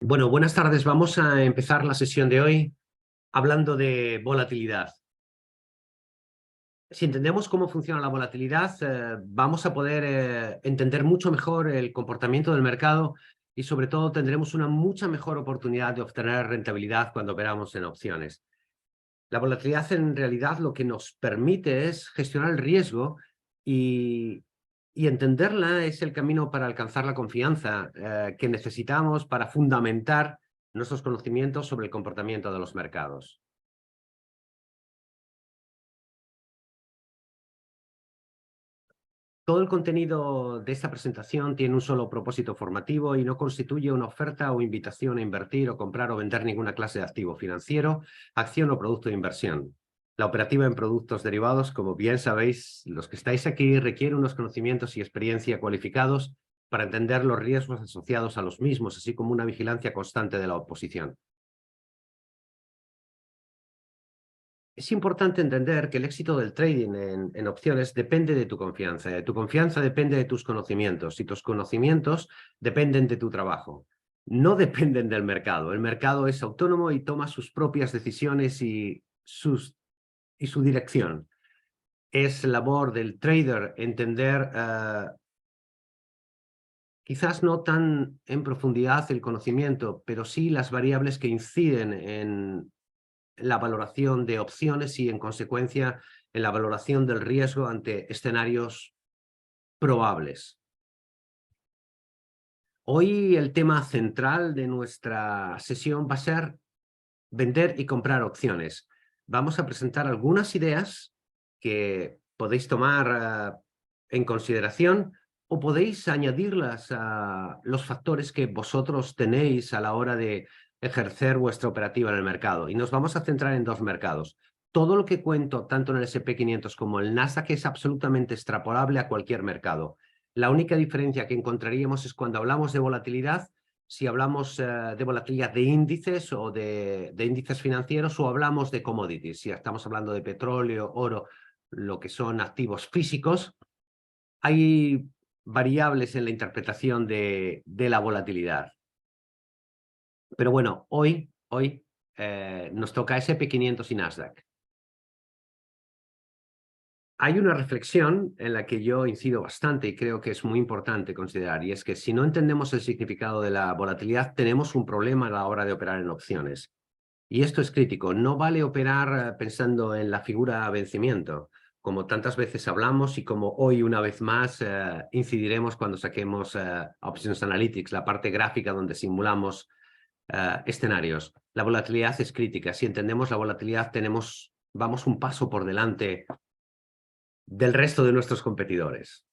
Bueno, buenas tardes. Vamos a empezar la sesión de hoy hablando de volatilidad. Si entendemos cómo funciona la volatilidad, vamos a poder entender mucho mejor el comportamiento del mercado y sobre todo tendremos una mucha mejor oportunidad de obtener rentabilidad cuando operamos en opciones. La volatilidad en realidad lo que nos permite es gestionar el riesgo y entenderla es el camino para alcanzar la confianza que necesitamos para fundamentar nuestros conocimientos sobre el comportamiento de los mercados. Todo el contenido de esta presentación tiene un solo propósito formativo y no constituye una oferta o invitación a invertir o comprar o vender ninguna clase de activo financiero, acción o producto de inversión. La operativa en productos derivados, como bien sabéis, los que estáis aquí, requiere unos conocimientos y experiencia cualificados para entender los riesgos asociados a los mismos, así como una vigilancia constante de la oposición. Es importante entender que el éxito del trading en opciones depende de tu confianza. Tu confianza depende de tus conocimientos y tus conocimientos dependen de tu trabajo. No dependen del mercado. El mercado es autónomo y toma sus propias decisiones y su dirección. Es labor del trader entender, quizás no tan en profundidad el conocimiento, pero sí las variables que inciden en la valoración de opciones y, en consecuencia, en la valoración del riesgo ante escenarios probables. Hoy el tema central de nuestra sesión va a ser vender y comprar opciones. Vamos a presentar algunas ideas que podéis tomar en consideración o podéis añadirlas a los factores que vosotros tenéis a la hora de ejercer vuestra operativa en el mercado. Y nos vamos a centrar en dos mercados. Todo lo que cuento, tanto en el S&P 500 como el Nasdaq, es absolutamente extrapolable a cualquier mercado. La única diferencia que encontraríamos es cuando hablamos de volatilidad, si hablamos de volatilidad de índices o de índices financieros, o hablamos de commodities, si estamos hablando de petróleo, oro, lo que son activos físicos, hay variables en la interpretación de la volatilidad. Pero bueno, hoy nos toca S&P 500 y Nasdaq. Hay una reflexión en la que yo incido bastante y creo que es muy importante considerar, y es que si no entendemos el significado de la volatilidad, tenemos un problema a la hora de operar en opciones. Y esto es crítico. No vale operar pensando en la figura vencimiento, como tantas veces hablamos y como hoy una vez más incidiremos cuando saquemos Options Analytics, la parte gráfica donde simulamos escenarios. La volatilidad es crítica. Si entendemos la volatilidad, vamos un paso por delante del resto de nuestros competidores.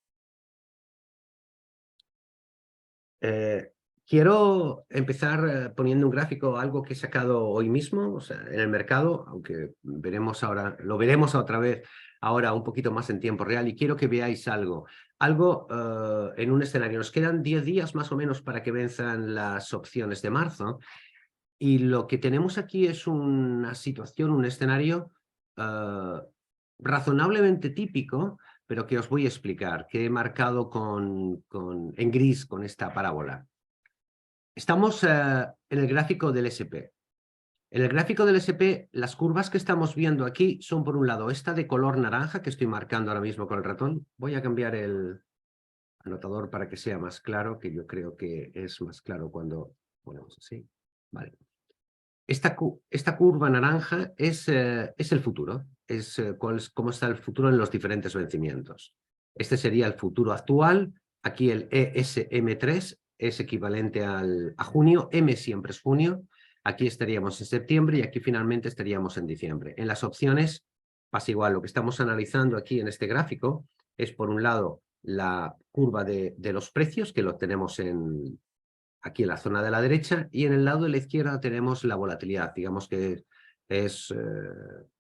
Quiero empezar poniendo un gráfico, algo que he sacado hoy mismo, o sea, en el mercado, aunque veremos ahora, lo veremos otra vez ahora un poquito más en tiempo real, y quiero que veáis algo en un escenario. Nos quedan 10 días más o menos para que venzan las opciones de marzo, y lo que tenemos aquí es una situación, un escenario razonablemente típico, pero que os voy a explicar, que he marcado en gris con esta parábola. Estamos en el gráfico del SP. En el gráfico del SP, las curvas que estamos viendo aquí son, por un lado, esta de color naranja que estoy marcando ahora mismo con el ratón. Voy a cambiar el anotador para que sea más claro, que yo creo que es más claro cuando ponemos así. Vale. Esta curva naranja es el futuro, es cómo está el futuro en los diferentes vencimientos. Este sería el futuro actual. Aquí el ESM3 es equivalente a junio, M siempre es junio. Aquí estaríamos en septiembre y aquí finalmente estaríamos en diciembre. En las opciones pasa igual. Lo que estamos analizando aquí en este gráfico es, por un lado, la curva de los precios, que lo tenemos aquí en la zona de la derecha, y en el lado de la izquierda tenemos la volatilidad. Digamos que es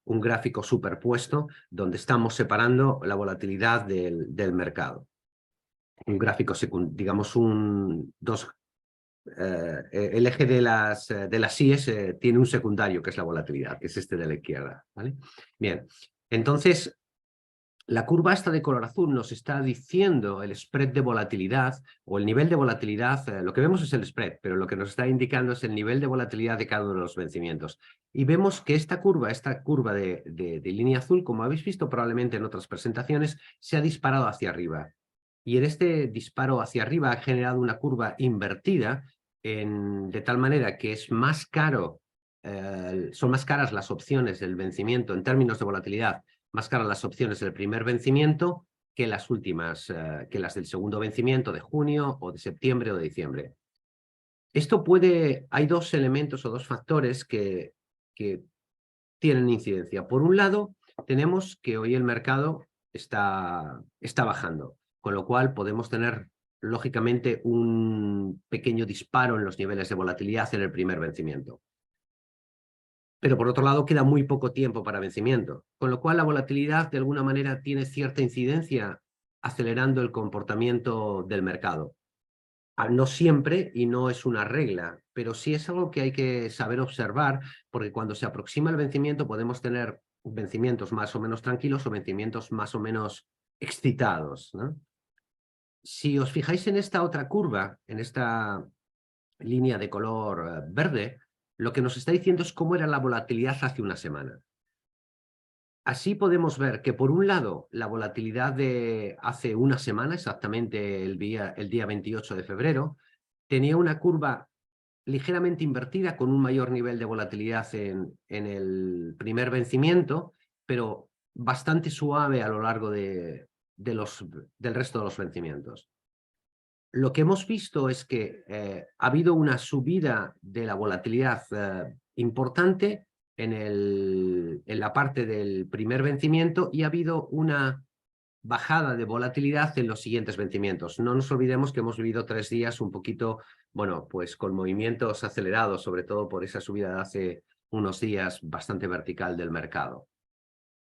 un gráfico superpuesto donde estamos separando la volatilidad del mercado. Un gráfico, digamos, el eje de las IES tiene un secundario, que es la volatilidad, que es este de la izquierda, ¿vale? Bien, entonces, La curva esta de color azul nos está diciendo el spread de volatilidad o el nivel de volatilidad. Lo que vemos es el spread, pero lo que nos está indicando es el nivel de volatilidad de cada uno de los vencimientos. Y vemos que esta curva de línea azul, como habéis visto probablemente en otras presentaciones, se ha disparado hacia arriba. Y en este disparo hacia arriba ha generado una curva invertida de tal manera que es más caro, son más caras las opciones del vencimiento en términos de volatilidad, más caras las opciones del primer vencimiento que las últimas, que las del segundo vencimiento de junio o de septiembre o de diciembre. Hay dos elementos o dos factores que tienen incidencia. Por un lado, tenemos que hoy el mercado está bajando, con lo cual podemos tener, lógicamente, un pequeño disparo en los niveles de volatilidad en el primer vencimiento. Pero por otro lado queda muy poco tiempo para vencimiento, con lo cual la volatilidad de alguna manera tiene cierta incidencia acelerando el comportamiento del mercado. No siempre y no es una regla, pero sí es algo que hay que saber observar, porque cuando se aproxima el vencimiento podemos tener vencimientos más o menos tranquilos o vencimientos más o menos excitados, ¿no? Si os fijáis en esta otra curva, en esta línea de color verde, lo que nos está diciendo es cómo era la volatilidad hace una semana. Así podemos ver que, por un lado, la volatilidad de hace una semana, exactamente el día 28 de febrero, tenía una curva ligeramente invertida con un mayor nivel de volatilidad en el primer vencimiento, pero bastante suave a lo largo del resto de los vencimientos. Lo que hemos visto es que ha habido una subida de la volatilidad importante en la parte del primer vencimiento y ha habido una bajada de volatilidad en los siguientes vencimientos. No nos olvidemos que hemos vivido 3 días un poquito, bueno, pues con movimientos acelerados, sobre todo por esa subida de hace unos días bastante vertical del mercado.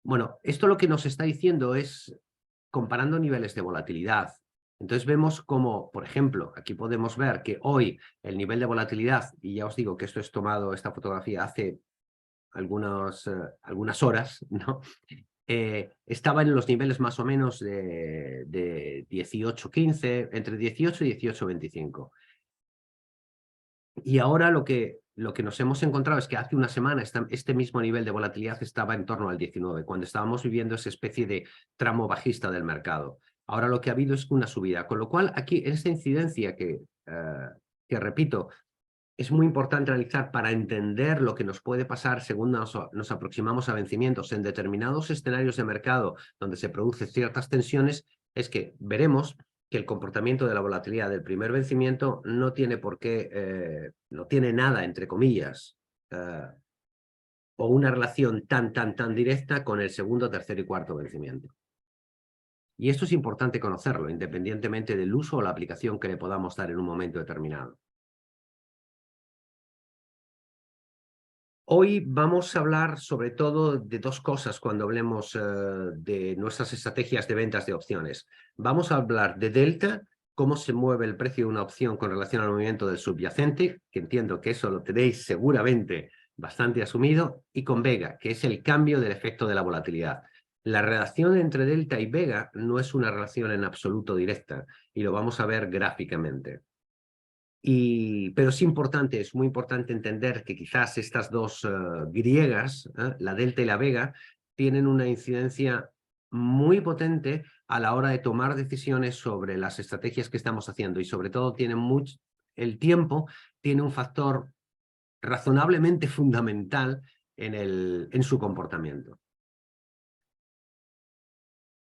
Bueno, esto lo que nos está diciendo es, comparando niveles de volatilidad, entonces vemos como, por ejemplo, aquí podemos ver que hoy el nivel de volatilidad, y ya os digo que esto es tomado, esta fotografía hace algunas horas, ¿no? Estaba en los niveles más o menos de 18.15, entre 18 y 18.25. Y ahora lo que nos hemos encontrado es que hace una semana este mismo nivel de volatilidad estaba en torno al 19, cuando estábamos viviendo esa especie de tramo bajista del mercado. Ahora lo que ha habido es una subida, con lo cual aquí en esta incidencia que repito, es muy importante analizar para entender lo que nos puede pasar según nos aproximamos a vencimientos en determinados escenarios de mercado donde se producen ciertas tensiones, es que veremos que el comportamiento de la volatilidad del primer vencimiento no tiene por qué, no tiene nada, entre comillas, o una relación tan directa con el segundo, tercer y cuarto vencimiento. Y esto es importante conocerlo, independientemente del uso o la aplicación que le podamos dar en un momento determinado. Hoy vamos a hablar sobre todo de dos cosas cuando hablemos de nuestras estrategias de ventas de opciones. Vamos a hablar de delta, cómo se mueve el precio de una opción con relación al movimiento del subyacente, que entiendo que eso lo tenéis seguramente bastante asumido, y con vega, que es el cambio del efecto de la volatilidad. La relación entre delta y vega no es una relación en absoluto directa, y lo vamos a ver gráficamente. Pero es importante, es muy importante entender que quizás estas dos griegas, la delta y la vega, tienen una incidencia muy potente a la hora de tomar decisiones sobre las estrategias que estamos haciendo y sobre todo el tiempo tiene un factor razonablemente fundamental en su comportamiento.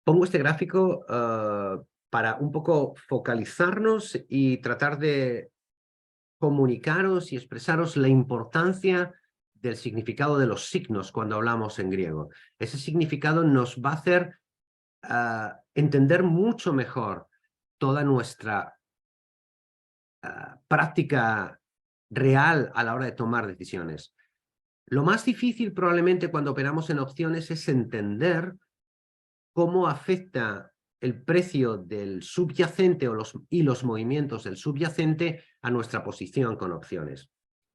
Pongo este gráfico para un poco focalizarnos y tratar de comunicaros y expresaros la importancia del significado de los signos cuando hablamos en griego. Ese significado nos va a hacer entender mucho mejor toda nuestra práctica real a la hora de tomar decisiones. Lo más difícil probablemente cuando operamos en opciones es entender cómo afecta el precio del subyacente y los movimientos del subyacente a nuestra posición con opciones.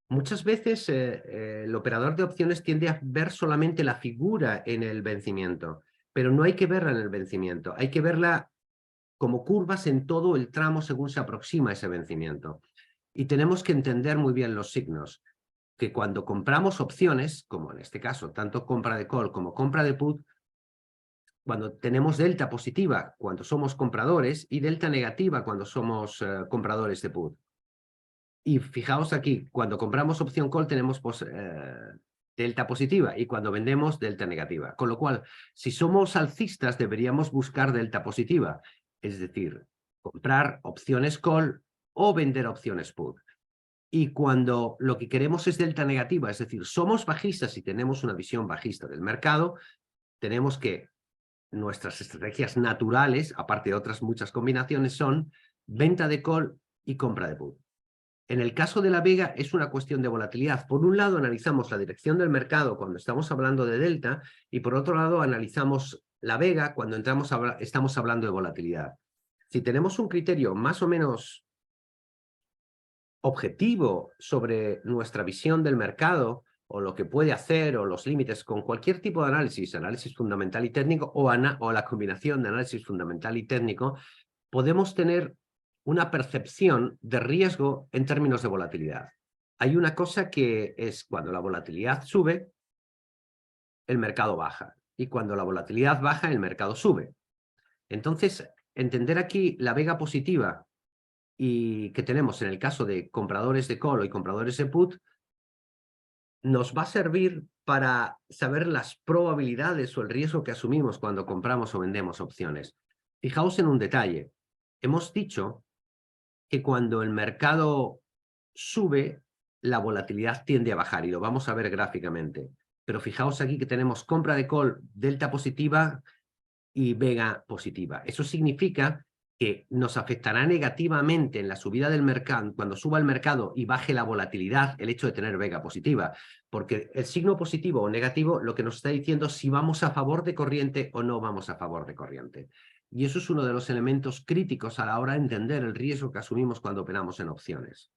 Muchas veces el operador de opciones tiende a ver solamente la figura en el vencimiento, pero no hay que verla en el vencimiento, hay que verla como curvas en todo el tramo según se aproxima ese vencimiento. Y tenemos que entender muy bien los signos, que cuando compramos opciones, como en este caso, tanto compra de call como compra de put, cuando tenemos delta positiva cuando somos compradores y delta negativa cuando somos compradores de put. Y fijaos aquí, cuando compramos opción call tenemos delta positiva y cuando vendemos delta negativa. Con lo cual, si somos alcistas deberíamos buscar delta positiva, es decir, comprar opciones call o vender opciones put. Y cuando lo que queremos es delta negativa, es decir, somos bajistas y tenemos una visión bajista del mercado, tenemos que nuestras estrategias naturales, aparte de otras muchas combinaciones, son venta de call y compra de put. En el caso de la vega es una cuestión de volatilidad. Por un lado analizamos la dirección del mercado cuando estamos hablando de delta y por otro lado analizamos la vega cuando estamos hablando de volatilidad. Si tenemos un criterio más o menos objetivo sobre nuestra visión del mercado o lo que puede hacer o los límites con cualquier tipo de análisis fundamental y técnico o la combinación de análisis fundamental y técnico, podemos tener una percepción de riesgo en términos de volatilidad. Hay una cosa que es cuando la volatilidad sube, el mercado baja. Y cuando la volatilidad baja, el mercado sube. Entonces, entender aquí la vega positiva y que tenemos en el caso de compradores de call y compradores de put, nos va a servir para saber las probabilidades o el riesgo que asumimos cuando compramos o vendemos opciones. Fijaos en un detalle. Hemos dicho que cuando el mercado sube, la volatilidad tiende a bajar y lo vamos a ver gráficamente. Pero fijaos aquí que tenemos compra de call, delta positiva y vega positiva. Eso significa que nos afectará negativamente en la subida del mercado, cuando suba el mercado y baje la volatilidad, el hecho de tener vega positiva, porque el signo positivo o negativo lo que nos está diciendo es si vamos a favor de corriente o no vamos a favor de corriente. Y eso es uno de los elementos críticos a la hora de entender el riesgo que asumimos cuando operamos en opciones.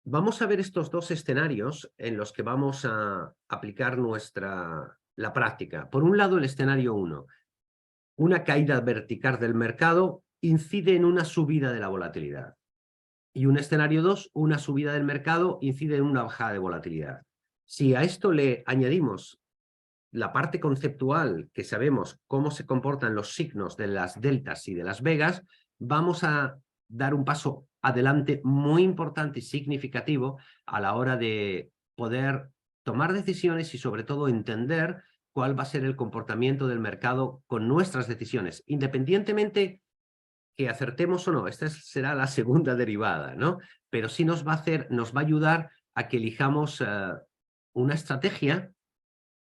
Vamos a ver estos dos escenarios en los que vamos a aplicar la práctica. Por un lado, el escenario 1. Una caída vertical del mercado incide en una subida de la volatilidad. Y un escenario 2, una subida del mercado incide en una bajada de volatilidad. Si a esto le añadimos la parte conceptual, que sabemos cómo se comportan los signos de las deltas y de las vegas, vamos a dar un paso adelante muy importante y significativo a la hora de poder tomar decisiones y sobre todo entender cuál va a ser el comportamiento del mercado con nuestras decisiones, independientemente que acertemos o no. Esta será la segunda derivada, ¿no? Pero sí nos va a ayudar a que elijamos una estrategia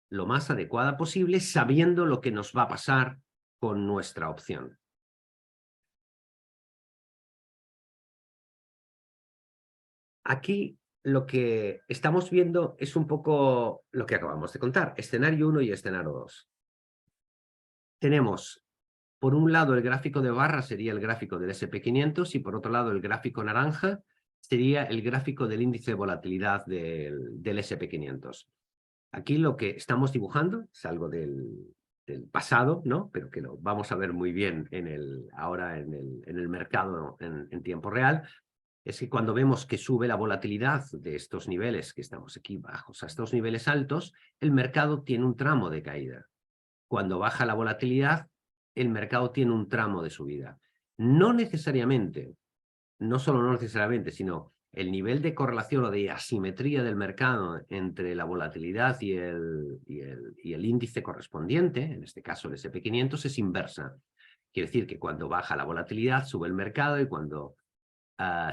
lo más adecuada posible, sabiendo lo que nos va a pasar con nuestra opción. Aquí lo que estamos viendo es un poco lo que acabamos de contar, escenario 1 y escenario 2. Tenemos, por un lado, el gráfico de barra sería el gráfico del SP500 y por otro lado el gráfico naranja sería el gráfico del índice de volatilidad del SP500. Aquí lo que estamos dibujando es algo del pasado, ¿no? Pero que lo vamos a ver muy bien ahora en el mercado en tiempo real. Es que cuando vemos que sube la volatilidad de estos niveles, que estamos aquí bajos a estos niveles altos, el mercado tiene un tramo de caída. Cuando baja la volatilidad, el mercado tiene un tramo de subida. No necesariamente, no solo no necesariamente, sino el nivel de correlación o de asimetría del mercado entre la volatilidad y el índice correspondiente, en este caso el SP500, es inversa. Quiere decir que cuando baja la volatilidad sube el mercado y cuando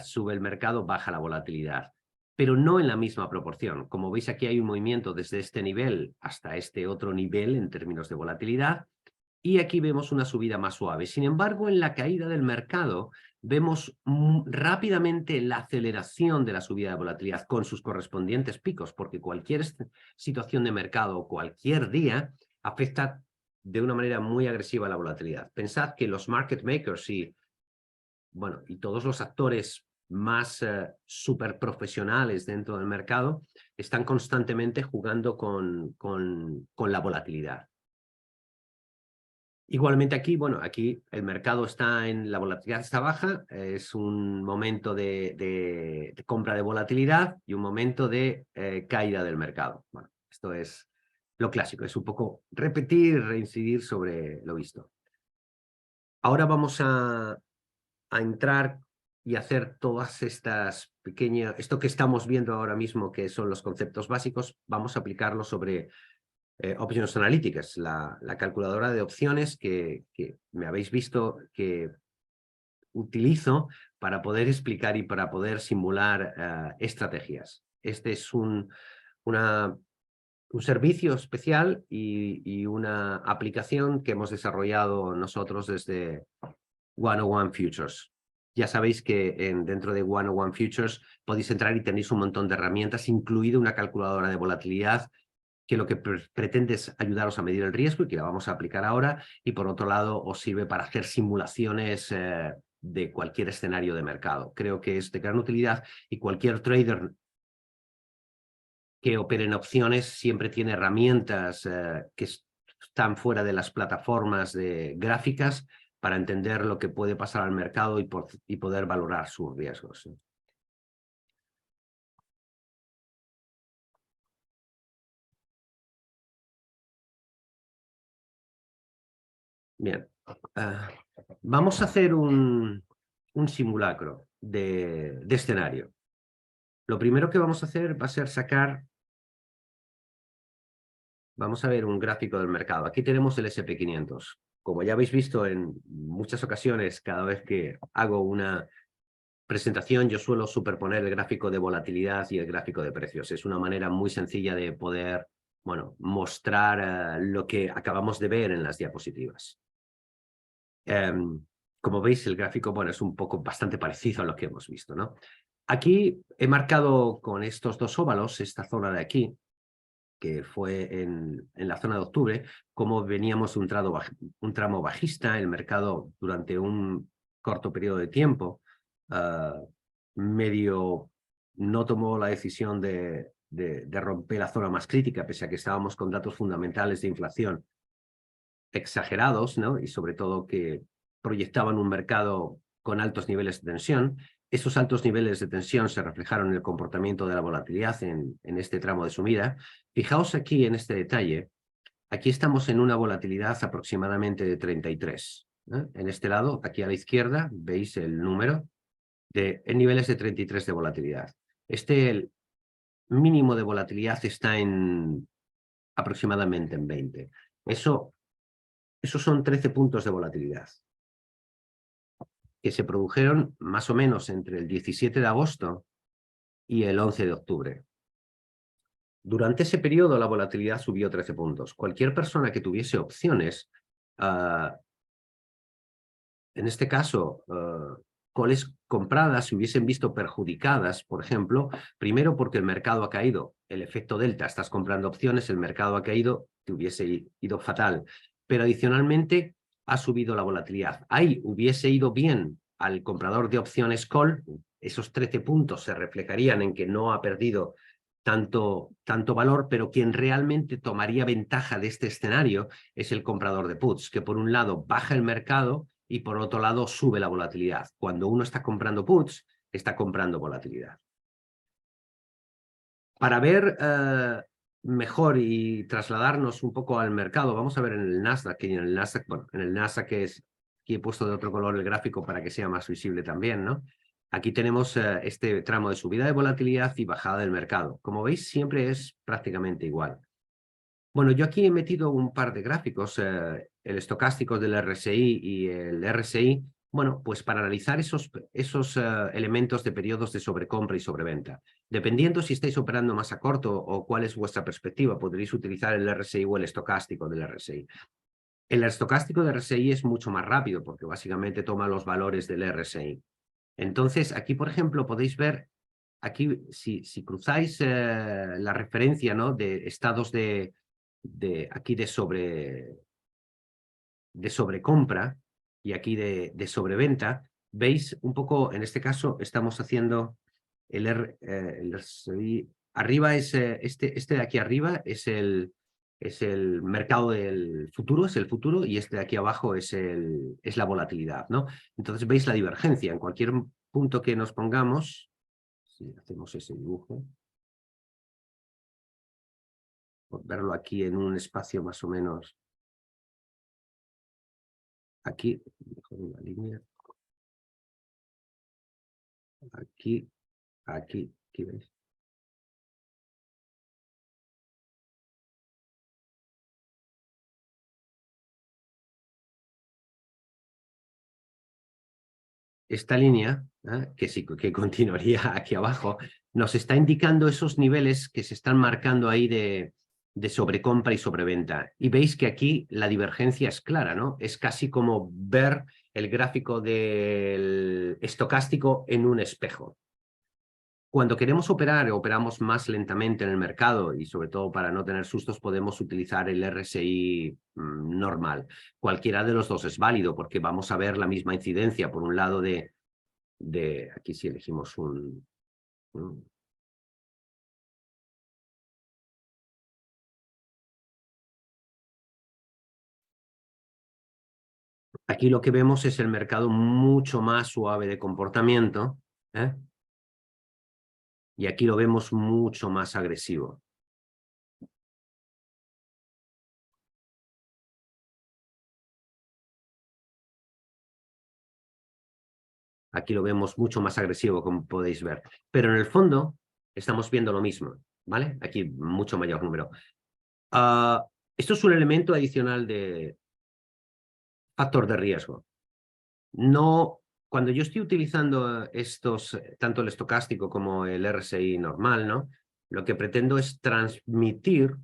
sube el mercado baja la volatilidad. Pero no en la misma proporción. Como veis aquí hay un movimiento desde este nivel hasta este otro nivel en términos de volatilidad y aquí vemos una subida más suave. Sin embargo, en la caída del mercado vemos rápidamente la aceleración de la subida de volatilidad con sus correspondientes picos, porque cualquier situación de mercado, cualquier día, afecta de una manera muy agresiva la volatilidad. Pensad que los market makers y todos los actores más súper profesionales dentro del mercado están constantemente jugando con la volatilidad. Igualmente aquí, bueno, aquí el mercado está la volatilidad está baja, es un momento de compra de volatilidad y un momento de caída del mercado. Bueno, esto es lo clásico, es un poco repetir, reincidir sobre lo visto. Ahora vamos a entrar y hacer todas estas pequeñas, esto que estamos viendo ahora mismo, que son los conceptos básicos, vamos a aplicarlo sobre Options Analytics, la calculadora de opciones que me habéis visto que utilizo para poder explicar y para poder simular estrategias. Este es un servicio especial y una aplicación que hemos desarrollado nosotros desde 101 Futures. Ya sabéis que dentro de 101 Futures podéis entrar y tenéis un montón de herramientas, incluida una calculadora de volatilidad que lo que pretende es ayudaros a medir el riesgo y que la vamos a aplicar ahora, y por otro lado os sirve para hacer simulaciones de cualquier escenario de mercado. Creo que es de gran utilidad y cualquier trader que opere en opciones siempre tiene herramientas que están fuera de las plataformas de gráficas para entender lo que puede pasar al mercado y poder valorar sus riesgos. Bien, vamos a hacer un simulacro de escenario. Lo primero que vamos a hacer va a ser vamos a ver un gráfico del mercado. Aquí tenemos el SP500. Como ya habéis visto en muchas ocasiones, cada vez que hago una presentación, yo suelo superponer el gráfico de volatilidad y el gráfico de precios. Es una manera muy sencilla de poder, bueno, mostrar lo que acabamos de ver en las diapositivas. Como veis, el gráfico, bueno, es un poco bastante parecido a lo que hemos visto, ¿no? Aquí he marcado con estos dos óvalos, esta zona de aquí, que fue en la zona de octubre, como veníamos de un tramo bajista, el mercado durante un corto periodo de tiempo, medio no tomó la decisión de romper la zona más crítica, pese a que estábamos con datos fundamentales de inflación exagerados, ¿no? Y sobre todo que proyectaban un mercado con altos niveles de tensión. Esos altos niveles de tensión se reflejaron en el comportamiento de la volatilidad en este tramo de subida. Fijaos aquí en este detalle. Aquí estamos en una volatilidad aproximadamente de 33. En este lado, aquí a la izquierda, veis el número en niveles de 33 de volatilidad. El mínimo de volatilidad está aproximadamente en 20. Esos son 13 puntos de volatilidad que se produjeron más o menos entre el 17 de agosto y el 11 de octubre. Durante ese periodo la volatilidad subió 13 puntos. Cualquier persona que tuviese opciones, en este caso, calls compradas, se hubiesen visto perjudicadas, por ejemplo, primero porque el mercado ha caído, el efecto delta, estás comprando opciones, el mercado ha caído, te hubiese ido fatal. Pero adicionalmente ha subido la volatilidad. Ahí hubiese ido bien al comprador de opciones call, esos 13 puntos se reflejarían en que no ha perdido tanto valor, pero quien realmente tomaría ventaja de este escenario es el comprador de puts, que por un lado baja el mercado y por otro lado sube la volatilidad. Cuando uno está comprando puts, está comprando volatilidad. Para ver mejor y trasladarnos un poco al mercado, vamos a ver en el Nasdaq, que en el Nasdaq, bueno, en el Nasdaq aquí he puesto de otro color el gráfico para que sea más visible también, ¿no? Aquí tenemos este tramo de subida de volatilidad y bajada del mercado. Como veis, siempre es prácticamente igual. Bueno, yo aquí he metido un par de gráficos, el estocástico del RSI y el RSI, bueno, pues para analizar esos elementos de periodos de sobrecompra y sobreventa. Dependiendo si estáis operando más a corto o cuál es vuestra perspectiva, podréis utilizar el RSI o el estocástico del RSI. El estocástico del RSI es mucho más rápido porque básicamente toma los valores del RSI. Entonces, aquí, por ejemplo, podéis ver, aquí si cruzáis la referencia, ¿no?, de estados aquí de sobrecompra y aquí de sobreventa, ¿Veis? Un poco, en este caso, estamos haciendo el RSI. Arriba es, este de aquí arriba es el mercado del futuro, es el futuro, y este de aquí abajo es la volatilidad, ¿no? Entonces veis la divergencia. En cualquier punto que nos pongamos, si hacemos ese dibujo, por verlo aquí en un espacio más o menos, aquí, mejor una línea, aquí, aquí veis. Esta línea, que sí que continuaría aquí abajo, nos está indicando esos niveles que se están marcando ahí de sobrecompra y sobreventa. Y veis que aquí la divergencia es clara, ¿no? Es casi como ver el gráfico del estocástico en un espejo. Cuando queremos operar, operamos más lentamente en el mercado y sobre todo para no tener sustos podemos utilizar el RSI normal. Cualquiera de los dos es válido porque vamos a ver la misma incidencia por un lado aquí si elegimos aquí lo que vemos es el mercado mucho más suave de comportamiento, ¿eh? Y aquí lo vemos mucho más agresivo. Aquí lo vemos mucho más agresivo, como podéis ver. Pero en el fondo estamos viendo lo mismo, ¿vale? Aquí mucho mayor número. Esto es un elemento adicional de factor de riesgo. No, cuando yo estoy utilizando estos, tanto el estocástico como el RSI normal, ¿no? Lo que pretendo es transmitir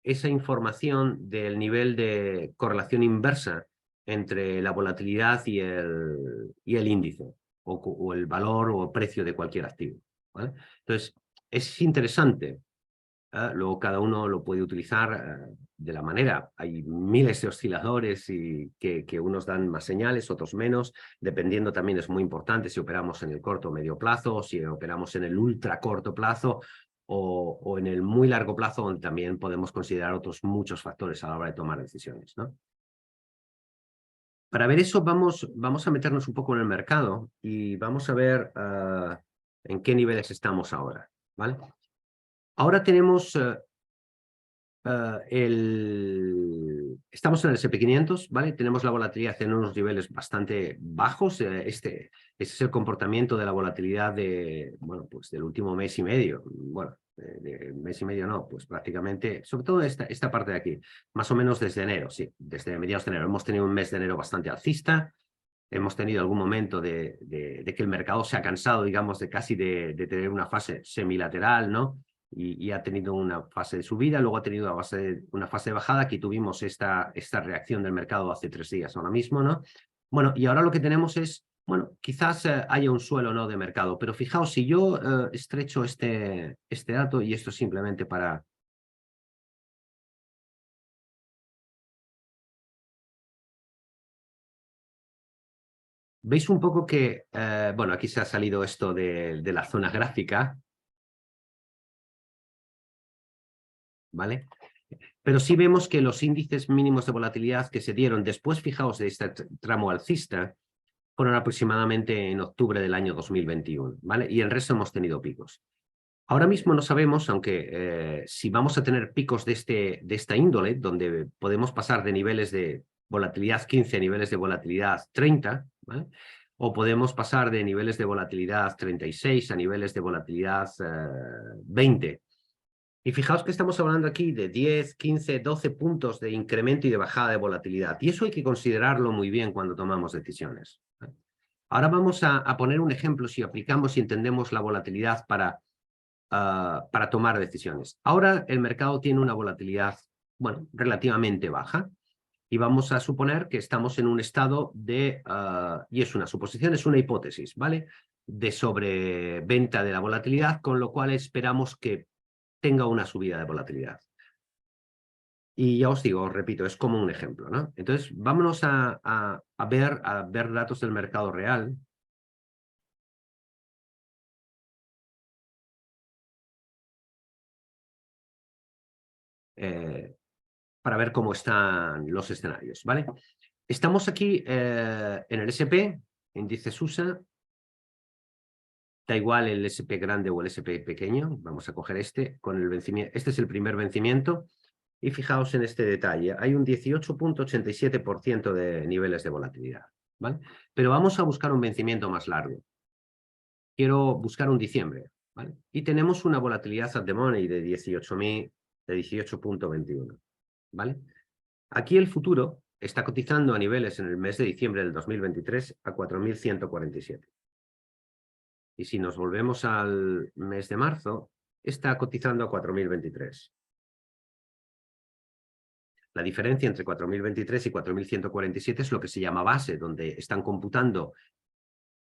esa información del nivel de correlación inversa entre la volatilidad y el índice, o el valor o precio de cualquier activo, ¿vale? Entonces, es interesante. Luego cada uno lo puede utilizar de la manera. Hay miles de osciladores y que unos dan más señales, otros menos. Dependiendo también es muy importante si operamos en el corto o medio plazo, o si operamos en el ultra corto plazo o en el muy largo plazo, donde también podemos considerar otros muchos factores a la hora de tomar decisiones, ¿no? Para ver eso vamos a meternos un poco en el mercado y vamos a ver en qué niveles estamos ahora, ¿vale? Ahora tenemos estamos en el S&P 500, ¿vale? Tenemos la volatilidad en unos niveles bastante bajos. Este es el comportamiento de la volatilidad bueno, pues del último mes y medio. Bueno, de mes y medio no, pues prácticamente, sobre todo esta parte de aquí, más o menos desde enero, sí, desde mediados de enero. Hemos tenido un mes de enero bastante alcista. Hemos tenido algún momento de que el mercado se ha cansado, digamos, de casi de tener una fase semilateral, ¿no? Y ha tenido una fase de subida, luego ha tenido una fase de bajada. Aquí tuvimos esta reacción del mercado hace 3 días ahora mismo, ¿no? Bueno, y ahora lo que tenemos es, bueno, quizás haya un suelo, ¿no?, de mercado, pero fijaos, si yo estrecho este dato, y esto es simplemente para... Veis un poco que, bueno, aquí se ha salido esto de la zona gráfica, ¿vale? Pero sí vemos que los índices mínimos de volatilidad que se dieron después, fijaos, de este tramo alcista, fueron aproximadamente en octubre del año 2021, ¿vale? Y el resto hemos tenido picos. Ahora mismo no sabemos, aunque si vamos a tener picos de esta índole, donde podemos pasar de niveles de volatilidad 15 a niveles de volatilidad 30, ¿vale? O podemos pasar de niveles de volatilidad 36 a niveles de volatilidad 20. Y fijaos que estamos hablando aquí de 10, 15, 12 puntos de incremento y de bajada de volatilidad. Y eso hay que considerarlo muy bien cuando tomamos decisiones. Ahora vamos a poner un ejemplo si aplicamos y entendemos la volatilidad para tomar decisiones. Ahora el mercado tiene una volatilidad, bueno, relativamente baja. Y vamos a suponer que estamos en un estado de, y es una suposición, es una hipótesis, ¿vale?, de sobreventa de la volatilidad, con lo cual esperamos que tenga una subida de volatilidad. Y ya os digo, os repito, es como un ejemplo, ¿no? Entonces, vámonos a ver datos del mercado real. Para ver cómo están los escenarios, ¿vale? Estamos aquí en el SP, índice SUSA. Da igual el SP grande o el SP pequeño. Vamos a coger este con el vencimiento. Este es el primer vencimiento. Y fijaos en este detalle. Hay un 18,87% de niveles de volatilidad, ¿vale? Pero vamos a buscar un vencimiento más largo. Quiero buscar un diciembre, ¿vale? Y tenemos una volatilidad at the money de 18,21, ¿vale? Aquí el futuro está cotizando a niveles en el mes de diciembre del 2023 a 4.147. Y si nos volvemos al mes de marzo, está cotizando a 4.023. La diferencia entre 4.023 y 4.147 es lo que se llama base, donde están computando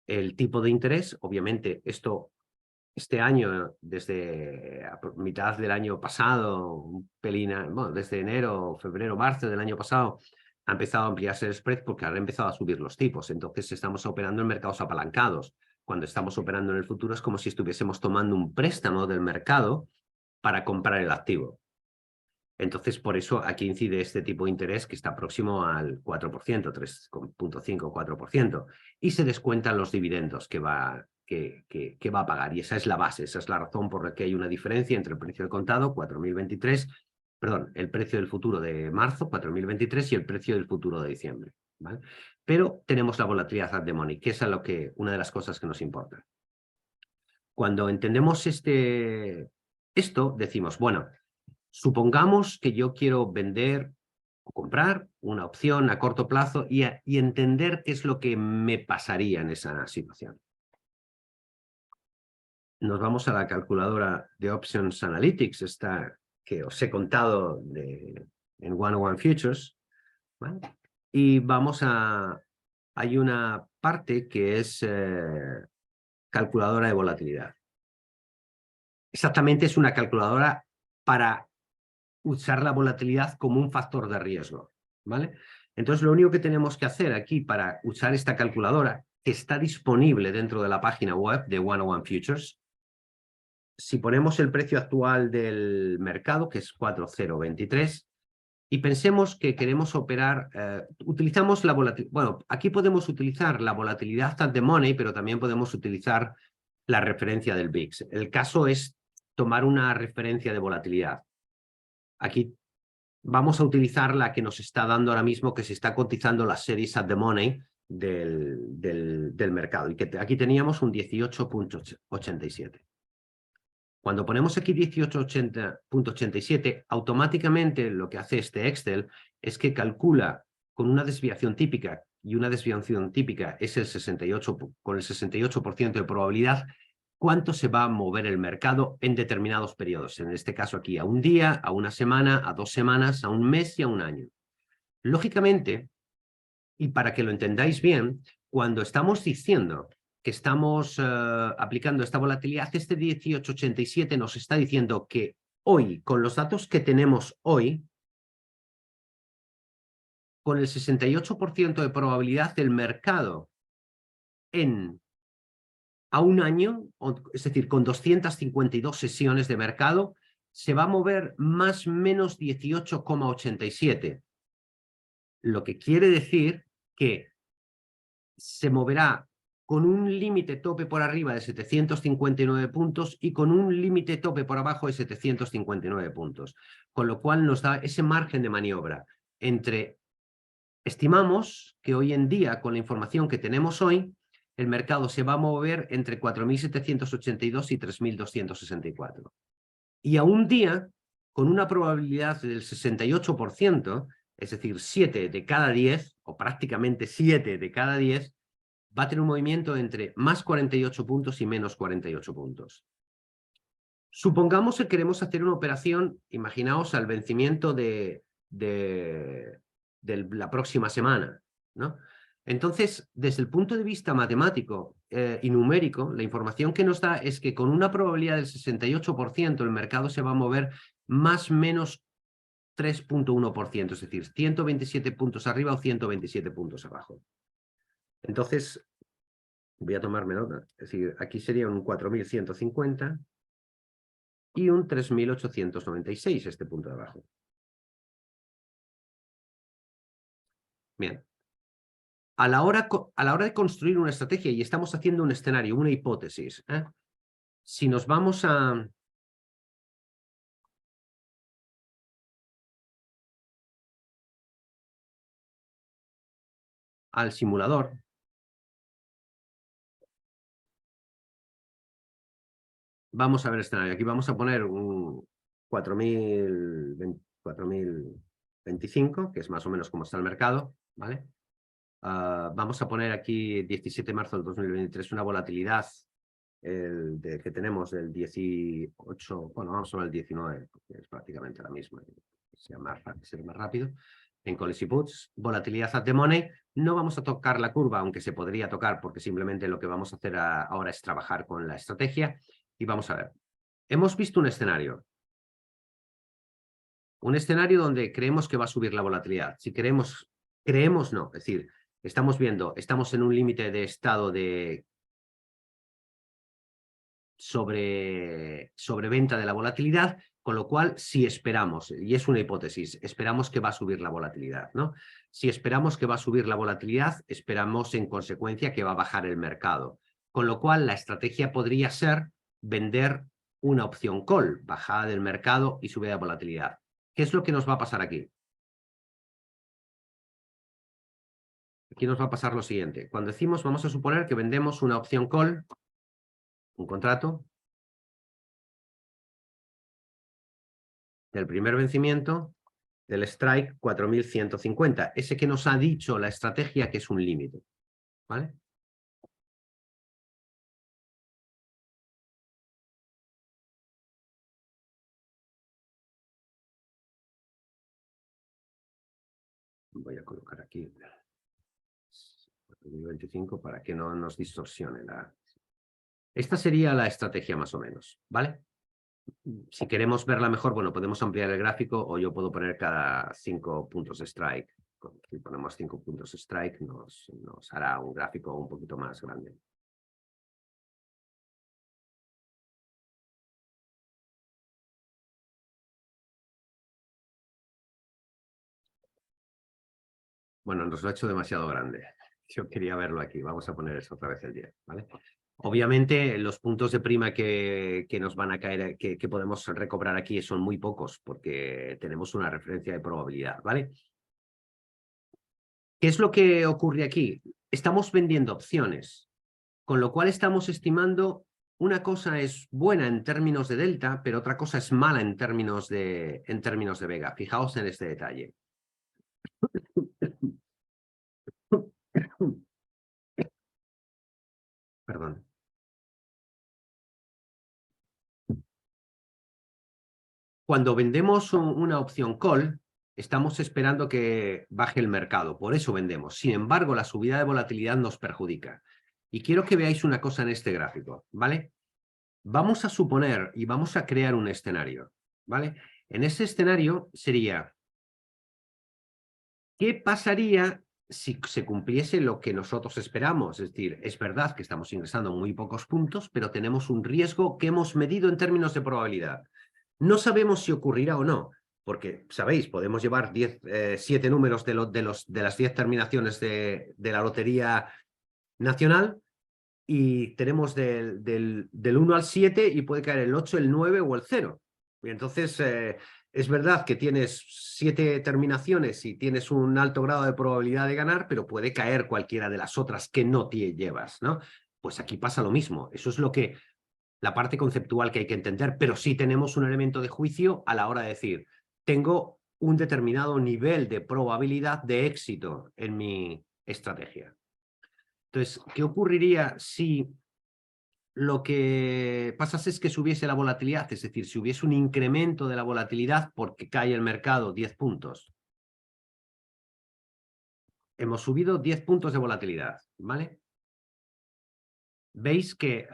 el tipo de interés. Obviamente, este año, desde mitad del año pasado, un pelín, bueno, desde enero, febrero, marzo del año pasado, ha empezado a ampliarse el spread porque han empezado a subir los tipos. Entonces estamos operando en mercados apalancados. Cuando estamos operando en el futuro es como si estuviésemos tomando un préstamo del mercado para comprar el activo. Entonces, por eso aquí incide este tipo de interés que está próximo al 4%, 3,5, 4%, y se descuentan los dividendos que va a pagar. Y esa es la base, esa es la razón por la que hay una diferencia entre el precio de contado, 4.023, perdón, el precio del futuro de marzo, 4.023, y el precio del futuro de diciembre, ¿vale? Pero tenemos la volatilidad at the money, que es una de las cosas que nos importa. Cuando entendemos esto, decimos, bueno, supongamos que yo quiero vender o comprar una opción a corto plazo y entender qué es lo que me pasaría en esa situación. Nos vamos a la calculadora de Options Analytics, esta que os he contado en 101 Futures, ¿vale? Y hay una parte que es calculadora de volatilidad. Exactamente, es una calculadora para usar la volatilidad como un factor de riesgo, ¿vale? Entonces, lo único que tenemos que hacer aquí para usar esta calculadora, que está disponible dentro de la página web de 101 Futures, si ponemos el precio actual del mercado, que es 4,023, y pensemos que queremos operar, utilizamos la volatilidad, bueno, aquí podemos utilizar la volatilidad at the money, pero también podemos utilizar la referencia del VIX. El caso es tomar una referencia de volatilidad. Aquí vamos a utilizar la que nos está dando ahora mismo, que se está cotizando las series at the money del mercado. Y que aquí teníamos un 18,87. Cuando ponemos aquí 18,87, automáticamente lo que hace este Excel es que calcula con una desviación típica, y una desviación típica es el 68, con el 68% de probabilidad, cuánto se va a mover el mercado en determinados periodos. En este caso aquí a un día, a una semana, a 2 semanas, a un mes y a un año. Lógicamente, y para que lo entendáis bien, cuando estamos diciendo que estamos aplicando esta volatilidad, este 18,87 nos está diciendo que hoy, con los datos que tenemos hoy, con el 68% de probabilidad del mercado a un año, es decir, con 252 sesiones de mercado, se va a mover más o menos 18,87. Lo que quiere decir que se moverá con un límite tope por arriba de 759 puntos y con un límite tope por abajo de 759 puntos. Con lo cual nos da ese margen de maniobra entre... Estimamos que hoy en día, con la información que tenemos hoy, el mercado se va a mover entre 4.782 y 3.264. Y a un día, con una probabilidad del 68%, es decir, 7 de cada 10, o prácticamente 7 de cada 10, va a tener un movimiento entre más 48 puntos y menos 48 puntos. Supongamos que queremos hacer una operación, imaginaos al vencimiento de la próxima semana, ¿no? Entonces, desde el punto de vista matemático y numérico, la información que nos da es que con una probabilidad del 68% el mercado se va a mover más o menos 3,1%, es decir, 127 puntos arriba o 127 puntos abajo. Entonces, voy a tomarme nota. Es decir, aquí sería un 4.150 y un 3.896 este punto de abajo. Bien. A la hora de construir una estrategia, y estamos haciendo un escenario, una hipótesis, si nos vamos al simulador, vamos a ver el escenario. Aquí vamos a poner un 4.025, que es más o menos como está el mercado, ¿vale? Vamos a poner aquí 17 de marzo del 2023 una volatilidad que tenemos del 18, bueno, vamos a ver el 19, porque es prácticamente la misma, sea más rápido. En calls y puts, volatilidad at the money, no vamos a tocar la curva, aunque se podría tocar, porque simplemente lo que vamos a hacer ahora es trabajar con la estrategia. Y vamos a ver, hemos visto un escenario donde creemos que va a subir la volatilidad. Si creemos no, es decir, estamos en un límite de estado de sobreventa de la volatilidad, con lo cual, si esperamos, y es una hipótesis, esperamos que va a subir la volatilidad, ¿no? Si esperamos que va a subir la volatilidad, esperamos en consecuencia que va a bajar el mercado. Con lo cual, la estrategia podría ser vender una opción call, bajada del mercado y subida de volatilidad. ¿Qué es lo que nos va a pasar aquí? Aquí nos va a pasar lo siguiente. Cuando decimos, vamos a suponer que vendemos una opción call, un contrato, del primer vencimiento del strike 4.150, ese que nos ha dicho la estrategia que es un límite, ¿vale? Voy a colocar aquí 4.025 para que no nos distorsione Esta sería la estrategia más o menos, ¿vale? Si queremos verla mejor, bueno, podemos ampliar el gráfico o yo puedo poner cada 5 puntos de strike. Si ponemos 5 puntos de strike, nos hará un gráfico un poquito más grande. Bueno, nos lo ha hecho demasiado grande. Yo quería verlo aquí. Vamos a poner eso otra vez el 10, ¿vale? Obviamente, los puntos de prima que nos van a caer, que podemos recobrar aquí son muy pocos, porque tenemos una referencia de probabilidad, ¿vale? ¿Qué es lo que ocurre aquí? Estamos vendiendo opciones, con lo cual estamos estimando una cosa es buena en términos de delta, pero otra cosa es mala en términos de vega. Fijaos en este detalle. Perdón. Cuando vendemos una opción call, estamos esperando que baje el mercado, por eso vendemos. Sin embargo, la subida de volatilidad nos perjudica. Y quiero que veáis una cosa en este gráfico, ¿vale? Vamos a suponer y vamos a crear un escenario, ¿vale? En ese escenario sería, ¿qué pasaría si se cumpliese lo que nosotros esperamos? Es decir, es verdad que estamos ingresando muy pocos puntos, pero tenemos un riesgo que hemos medido en términos de probabilidad. No sabemos si ocurrirá o no, porque, sabéis, podemos llevar 7 números de las 10 terminaciones de la Lotería Nacional y tenemos del 1 al 7 y puede caer el 8, el 9 o el 0. Y entonces, es verdad que tienes 7 terminaciones y tienes un alto grado de probabilidad de ganar, pero puede caer cualquiera de las otras que no te llevas, ¿no? Pues aquí pasa lo mismo. Eso es la parte conceptual que hay que entender, pero sí tenemos un elemento de juicio a la hora de decir, tengo un determinado nivel de probabilidad de éxito en mi estrategia. Entonces, ¿qué ocurriría si lo que pasase es que subiese la volatilidad? Es decir, si hubiese un incremento de la volatilidad porque cae el mercado 10 puntos. Hemos subido 10 puntos de volatilidad, ¿vale? Veis que,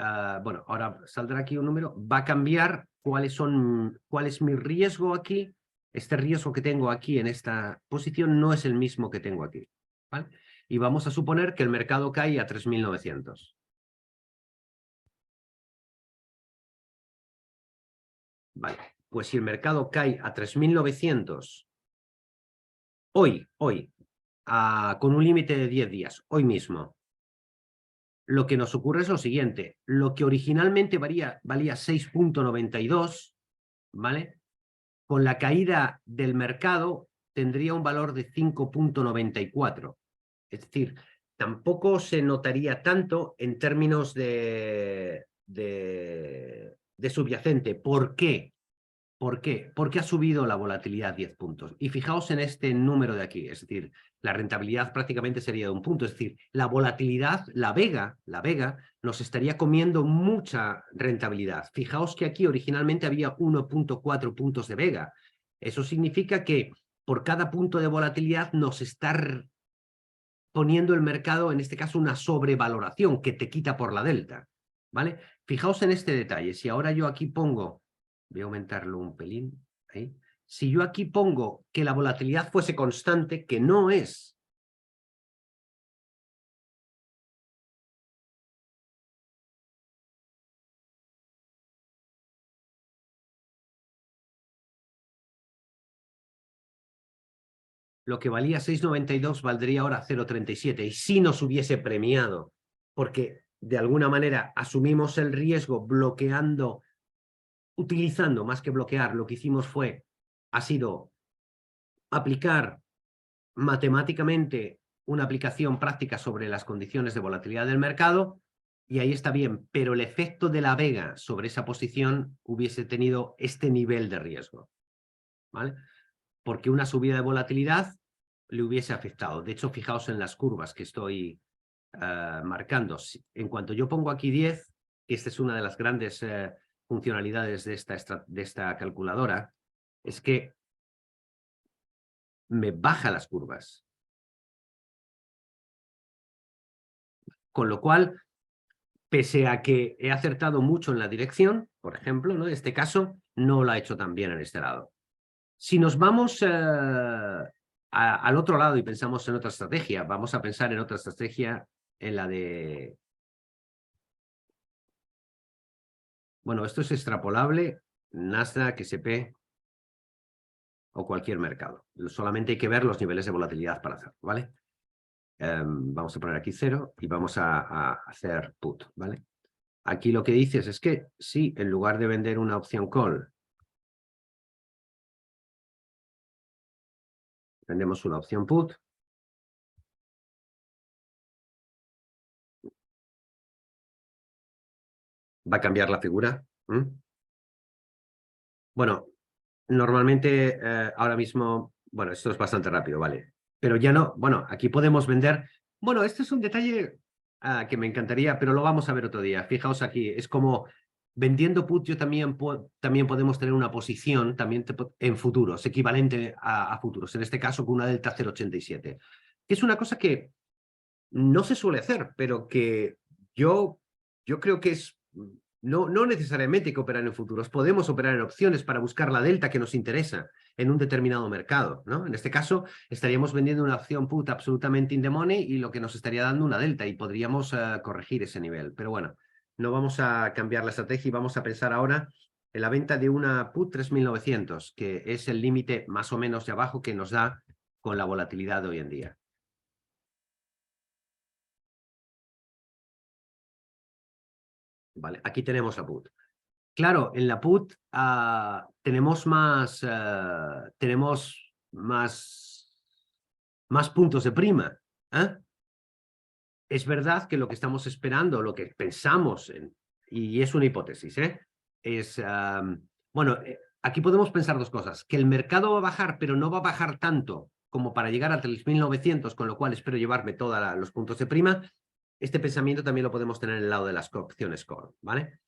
bueno, ahora saldrá aquí un número, va a cambiar cuál es mi riesgo aquí Este riesgo que tengo aquí en esta posición no es el mismo que tengo aquí, ¿vale? Y vamos a suponer que el mercado cae a 3.900. Vale, pues si el mercado cae a 3.900, hoy, con un límite de 10 días, hoy mismo, lo que nos ocurre es lo siguiente. Lo que originalmente valía 6.92, ¿vale? Con la caída del mercado tendría un valor de 5.94. Es decir, tampoco se notaría tanto en términos de subyacente. ¿Por qué? ¿Por qué? Porque ha subido la volatilidad 10 puntos. Y fijaos en este número de aquí, es decir, la rentabilidad prácticamente sería de un punto. Es decir, la volatilidad, la vega, nos estaría comiendo mucha rentabilidad. Fijaos que aquí originalmente había 1.4 puntos de vega. Eso significa que por cada punto de volatilidad nos está poniendo el mercado, en este caso, una sobrevaloración que te quita por la delta, ¿vale? Fijaos en este detalle. Si ahora yo aquí pongo, voy a aumentarlo un pelín, ahí. Si yo aquí pongo que la volatilidad fuese constante, que no es. Lo que valía 6,92 valdría ahora 0,37. Y si nos hubiese premiado, porque de alguna manera asumimos el riesgo bloqueando, utilizando más que bloquear, lo que hicimos ha sido aplicar matemáticamente una aplicación práctica sobre las condiciones de volatilidad del mercado, y ahí está bien, pero el efecto de la vega sobre esa posición hubiese tenido este nivel de riesgo, ¿vale? Porque una subida de volatilidad le hubiese afectado. De hecho, fijaos en las curvas que estoy marcando. En cuanto yo pongo aquí 10, que esta es una de las grandes funcionalidades de esta calculadora, es que me baja las curvas. Con lo cual, pese a que he acertado mucho en la dirección, por ejemplo, ¿no? En este caso, no lo ha hecho tan bien en este lado. Si nos vamos al otro lado y pensamos en otra estrategia, vamos a pensar en otra estrategia, en la de... Bueno, esto es extrapolable, Nasdaq, S&P o cualquier mercado. Solamente hay que ver los niveles de volatilidad para hacerlo, ¿vale? Vamos a poner aquí 0 y vamos a hacer put, ¿vale? Aquí lo que dices es que si en lugar de vender una opción call, vendemos una opción put, va a cambiar la figura. Bueno, normalmente ahora mismo, bueno, esto es bastante rápido, ¿vale? Pero ya no, bueno, aquí podemos vender. Bueno, este es un detalle que me encantaría, pero lo vamos a ver otro día. Fijaos aquí, es como vendiendo put, yo también podemos tener una posición también en futuros, equivalente a futuros, en este caso con una delta 0,87, que es una cosa que no se suele hacer, pero que yo creo que es... No necesariamente hay que operar en futuros, podemos operar en opciones para buscar la delta que nos interesa en un determinado mercado, ¿no? En este caso, estaríamos vendiendo una opción put absolutamente in the money y lo que nos estaría dando una delta y podríamos corregir ese nivel. Pero bueno, no vamos a cambiar la estrategia y vamos a pensar ahora en la venta de una put 3.900, que es el límite más o menos de abajo que nos da con la volatilidad de hoy en día. Vale, aquí tenemos la put. Claro, en la put tenemos más puntos de prima. Es verdad que lo que estamos esperando, lo que pensamos, y es una hipótesis, es, bueno, aquí podemos pensar dos cosas, que el mercado va a bajar, pero no va a bajar tanto como para llegar a 3.900, con lo cual espero llevarme todos los puntos de prima. Este pensamiento también lo podemos tener en el lado de las opciones call, ¿vale?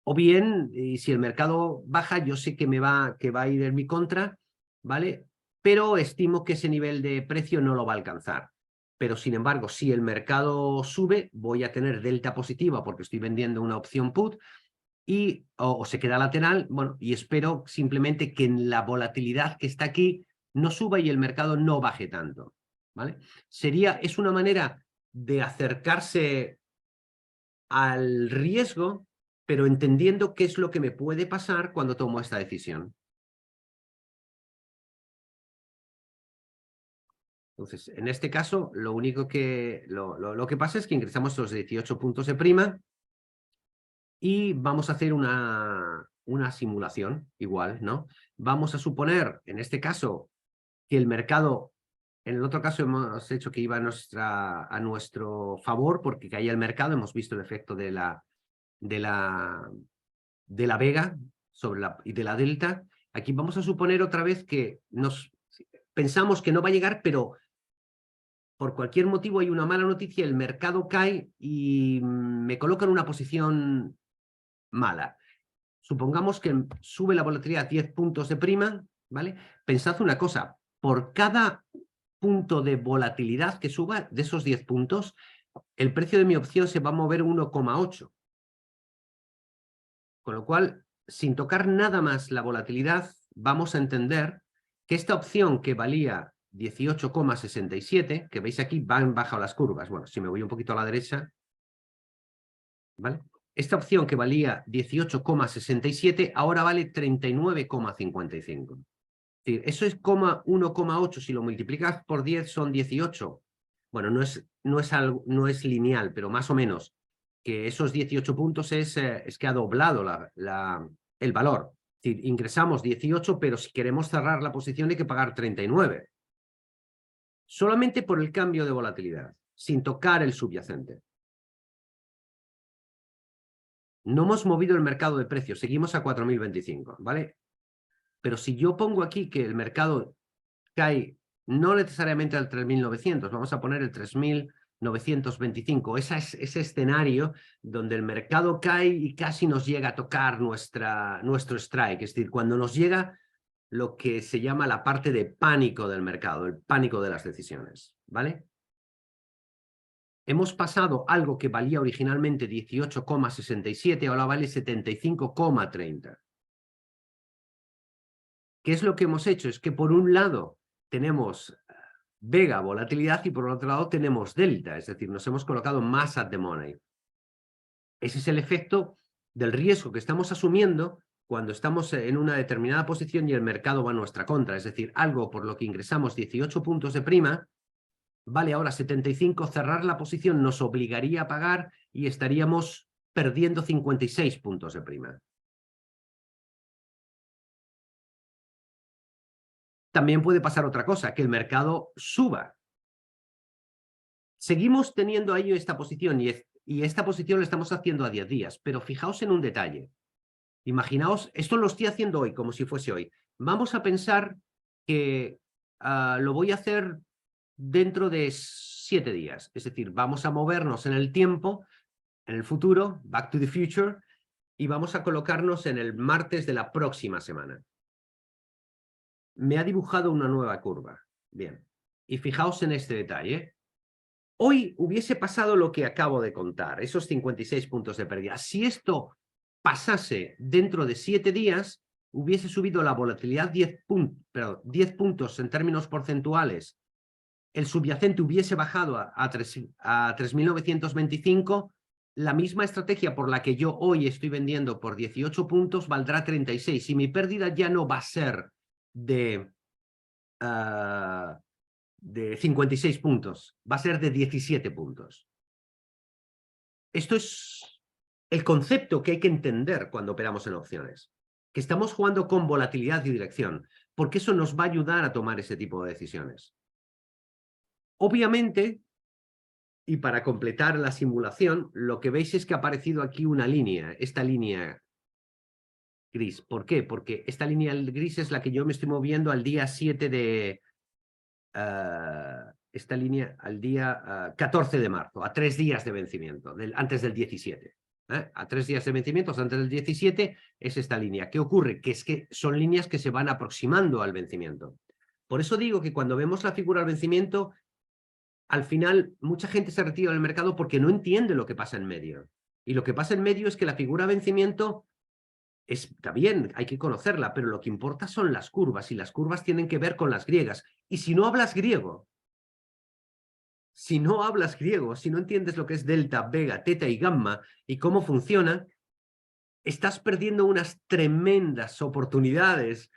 O bien, si el mercado baja, yo sé que va a ir en mi contra, ¿vale? Pero estimo que ese nivel de precio no lo va a alcanzar. Pero, sin embargo, si el mercado sube, voy a tener delta positiva porque estoy vendiendo una opción put, o se queda lateral, bueno, y espero simplemente que en la volatilidad que está aquí no suba y el mercado no baje tanto, ¿vale? Es una manera de acercarse al riesgo, pero entendiendo qué es lo que me puede pasar cuando tomo esta decisión. Entonces, en este caso, lo único que, lo que pasa es que ingresamos los 18 puntos de prima y vamos a hacer una simulación igual, ¿no? Vamos a suponer, en este caso, que el mercado, en el otro caso hemos hecho que iba a nuestro favor porque caía el mercado, hemos visto el efecto de la vega y de la delta. Aquí vamos a suponer otra vez que pensamos que no va a llegar, pero por cualquier motivo hay una mala noticia, el mercado cae y me coloca en una posición mala. Supongamos que sube la volatilidad a 10 puntos de prima, ¿vale? Pensad una cosa, por cada punto de volatilidad que suba de esos 10 puntos, el precio de mi opción se va a mover 1,8. Con lo cual, sin tocar nada más la volatilidad, vamos a entender que esta opción que valía 18,67, que veis aquí, van bajo las curvas. Bueno, si me voy un poquito a la derecha, ¿vale? Esta opción que valía 18,67 ahora vale 39,55. Es decir, eso es 1,8. Si lo multiplicas por 10 son 18. Bueno, no es lineal, pero más o menos. Que esos 18 puntos es que ha doblado el valor. Es decir, ingresamos 18, pero si queremos cerrar la posición hay que pagar 39. Solamente por el cambio de volatilidad, sin tocar el subyacente. No hemos movido el mercado de precios, seguimos a 4.025, ¿vale? Pero si yo pongo aquí que el mercado cae no necesariamente al 3.900, vamos a poner el 3.925, ese escenario donde el mercado cae y casi nos llega a tocar nuestro strike, es decir, cuando nos llega lo que se llama la parte de pánico del mercado, el pánico de las decisiones, ¿vale? Hemos pasado algo que valía originalmente 18,67, ahora vale 75,30. ¿Qué es lo que hemos hecho? Es que por un lado tenemos vega, volatilidad, y por otro lado tenemos delta, es decir, nos hemos colocado más at the money. Ese es el efecto del riesgo que estamos asumiendo cuando estamos en una determinada posición y el mercado va a nuestra contra, es decir, algo por lo que ingresamos 18 puntos de prima, vale ahora 75, cerrar la posición nos obligaría a pagar y estaríamos perdiendo 56 puntos de prima. También puede pasar otra cosa, que el mercado suba. Seguimos teniendo ahí esta posición y esta posición la estamos haciendo a 10 días, pero fijaos en un detalle. Imaginaos, esto lo estoy haciendo hoy, como si fuese hoy. Vamos a pensar que lo voy a hacer dentro de 7 días. Es decir, vamos a movernos en el tiempo, en el futuro, back to the future, y vamos a colocarnos en el martes de la próxima semana. Me ha dibujado una nueva curva. Bien. Y fijaos en este detalle. Hoy hubiese pasado lo que acabo de contar, esos 56 puntos de pérdida. Si esto pasase dentro de 7 días, hubiese subido la volatilidad 10 puntos en términos porcentuales. El subyacente hubiese bajado a 3.925. La misma estrategia por la que yo hoy estoy vendiendo por 18 puntos valdrá 36. Y mi pérdida ya no va a ser de 56 puntos, va a ser de 17 puntos. Esto es el concepto que hay que entender cuando operamos en opciones, que estamos jugando con volatilidad y dirección, porque eso nos va a ayudar a tomar ese tipo de decisiones. Obviamente, y para completar la simulación, lo que veis es que ha aparecido aquí una línea, esta línea gris. ¿Por qué? Porque esta línea gris es la que yo me estoy moviendo al día 7 de... esta línea al día 14 de marzo, a 3 días de vencimiento, antes del 17. A 3 días de vencimiento, antes del 17, es esta línea. ¿Qué ocurre? Que es que son líneas que se van aproximando al vencimiento. Por eso digo que cuando vemos la figura al vencimiento, al final mucha gente se retira del mercado porque no entiende lo que pasa en medio. Y lo que pasa en medio es que la figura a vencimiento Está bien, hay que conocerla, pero lo que importa son las curvas, y las curvas tienen que ver con las griegas. Y si no hablas griego, si no hablas griego, si no entiendes lo que es delta, vega, teta y gamma y cómo funciona, estás perdiendo unas tremendas oportunidades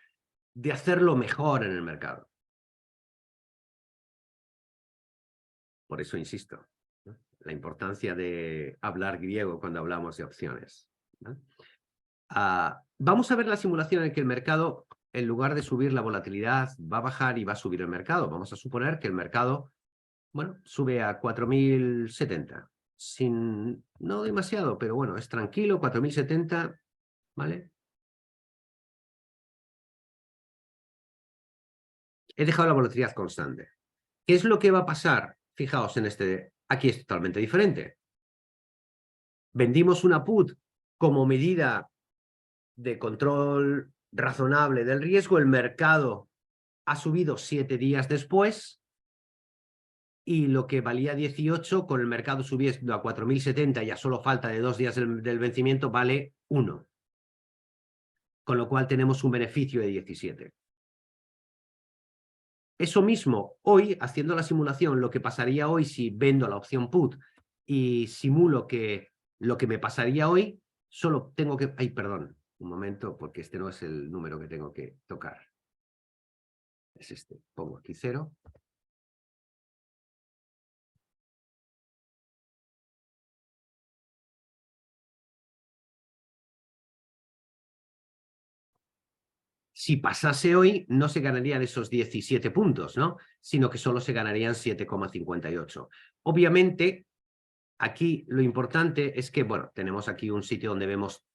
de hacerlo mejor en el mercado. Por eso insisto, ¿no?, la importancia de hablar griego cuando hablamos de opciones, ¿no? Vamos a ver la simulación en que el mercado, en lugar de subir la volatilidad, va a bajar y va a subir el mercado. Vamos a suponer que el mercado, bueno, sube a 4070. No demasiado, pero bueno, es tranquilo, 4070, ¿vale? He dejado la volatilidad constante. ¿Qué es lo que va a pasar? Fijaos en este, aquí es totalmente diferente. Vendimos una put como medida de control razonable del riesgo, el mercado ha subido 7 días después y lo que valía 18, con el mercado subiendo a 4070 y a solo falta de 2 días del vencimiento, vale 1. Con lo cual tenemos un beneficio de 17. Eso mismo, hoy, haciendo la simulación, lo que pasaría hoy si vendo la opción put y simulo que lo que me pasaría hoy, solo tengo que... Ay, perdón, un momento, porque este no es el número que tengo que tocar. Es este. Pongo aquí 0. Si pasase hoy, no se ganarían esos 17 puntos, ¿no? Sino que solo se ganarían 7,58. Obviamente, aquí lo importante es que, bueno, tenemos aquí un sitio donde vemos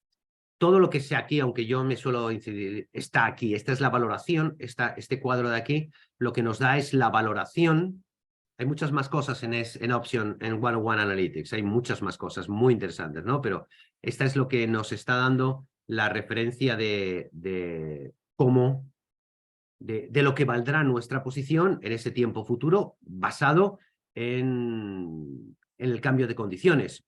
todo lo que sea aquí, aunque yo me suelo incidir, está aquí. Esta es la valoración, este cuadro de aquí, lo que nos da es la valoración. Hay muchas más cosas en Option, en 101 Analytics, hay muchas más cosas muy interesantes, ¿no? Pero esta es lo que nos está dando la referencia de cómo, de lo que valdrá nuestra posición en ese tiempo futuro basado en el cambio de condiciones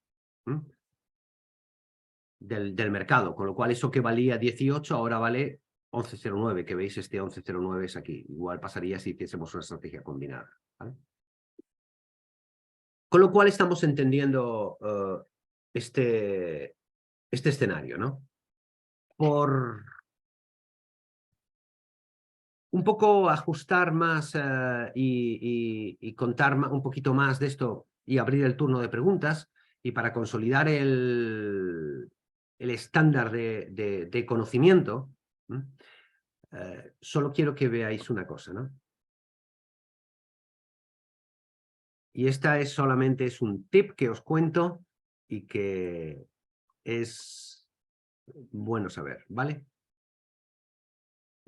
del mercado, con lo cual eso que valía 18 ahora vale 11,09, que veis este 11,09 es aquí. Igual pasaría si hiciésemos una estrategia combinada, ¿vale? Con lo cual estamos entendiendo este escenario, ¿no? Por un poco ajustar más y contar un poquito más de esto y abrir el turno de preguntas, y para consolidar el estándar de conocimiento, solo quiero que veáis una cosa, ¿no? Y esta solamente es un tip que os cuento y que es bueno saber, ¿vale?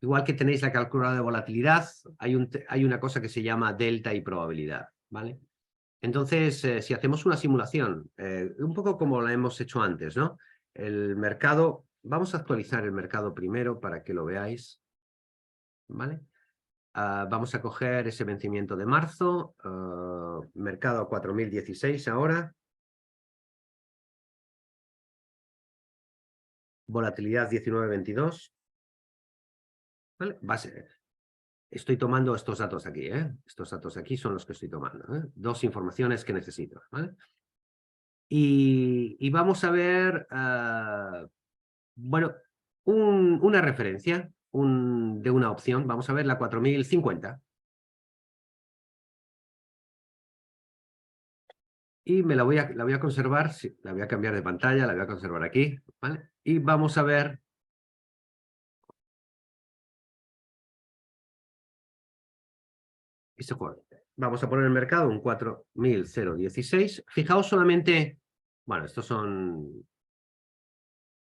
Igual que tenéis la calculadora de volatilidad, hay una cosa que se llama delta y probabilidad, ¿vale? Entonces, si hacemos una simulación, un poco como la hemos hecho antes, ¿no? El mercado, vamos a actualizar el mercado primero para que lo veáis, ¿vale? Vamos a coger ese vencimiento de marzo, mercado a 4016 ahora, volatilidad 19,22, ¿vale? Estoy tomando estos datos aquí, ¿eh? Estos datos aquí son los que estoy tomando, ¿eh? 2 informaciones que necesito, ¿vale? Y vamos a ver, bueno, una referencia de una opción. Vamos a ver la 4050. Y la voy a conservar, sí, la voy a cambiar de pantalla, la voy a conservar aquí, ¿vale? Y vamos a ver... Este juego. Vamos a poner en el mercado un 4016. Fijaos solamente, bueno, estos son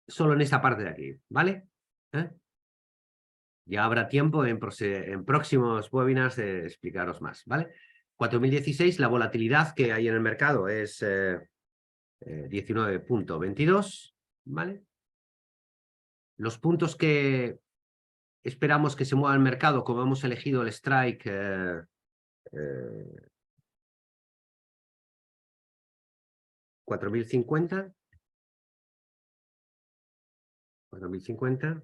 solo en esta parte de aquí, ¿vale? Ya habrá tiempo en próximos webinars de explicaros más, ¿vale? 4016, la volatilidad que hay en el mercado es 19,22, ¿vale? Los puntos que esperamos que se mueva el mercado, como hemos elegido el strike 4050, 4050.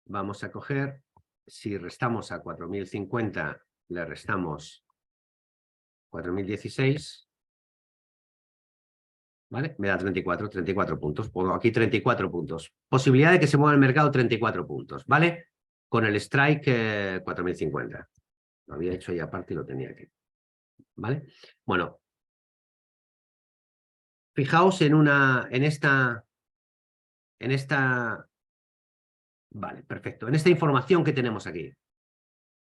Vamos a coger, si restamos a 4050, le restamos 4016. ¿Vale? Me da 34 puntos. Pongo aquí 34 puntos. Posibilidad de que se mueva el mercado 34 puntos, ¿vale? Con el strike 4050. Lo había hecho ahí aparte y lo tenía aquí. ¿Vale? Bueno. Fijaos en esta... Vale, perfecto. En esta información que tenemos aquí.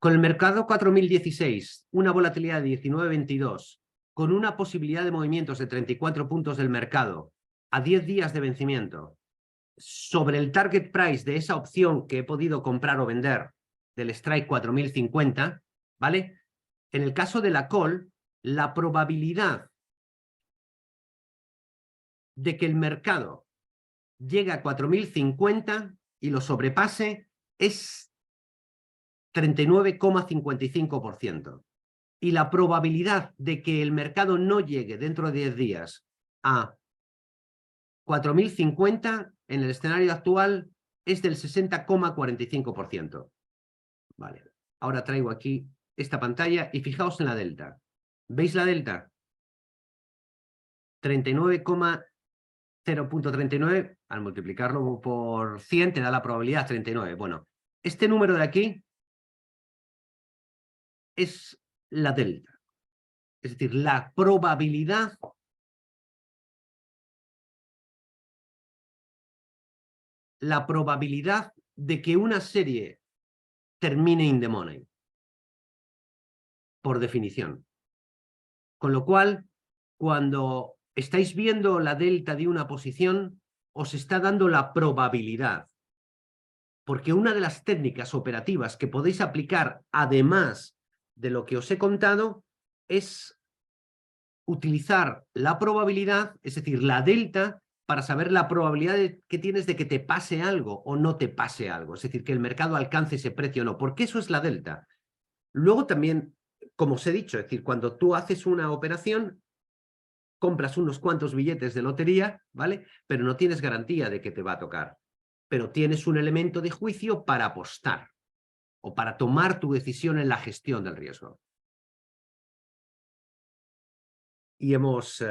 Con el mercado 4016, una volatilidad de 19.22, con una posibilidad de movimientos de 34 puntos del mercado a 10 días de vencimiento, sobre el target price de esa opción que he podido comprar o vender del strike 4050, ¿vale? En el caso de la call, la probabilidad de que el mercado llegue a 4050 y lo sobrepase es 39,55%. Y la probabilidad de que el mercado no llegue dentro de 10 días a 4050 en el escenario actual es del 60,45%. Vale. Ahora traigo aquí esta pantalla y fijaos en la delta. ¿Veis la delta? 0.39, al multiplicarlo por 100 te da la probabilidad 39. Bueno, este número de aquí es la delta. Es decir, la probabilidad de que una serie termine in the money, por definición. Con lo cual, cuando estáis viendo la delta de una posición, os está dando la probabilidad. Porque una de las técnicas operativas que podéis aplicar, además de lo que os he contado, es utilizar la probabilidad, es decir, la delta, para saber la probabilidad que tienes de que te pase algo o no te pase algo. Es decir, que el mercado alcance ese precio o no, porque eso es la delta. Luego también, como os he dicho, es decir, cuando tú haces una operación, compras unos cuantos billetes de lotería, ¿vale? Pero no tienes garantía de que te va a tocar. Pero tienes un elemento de juicio para apostar o para tomar tu decisión en la gestión del riesgo. Y hemos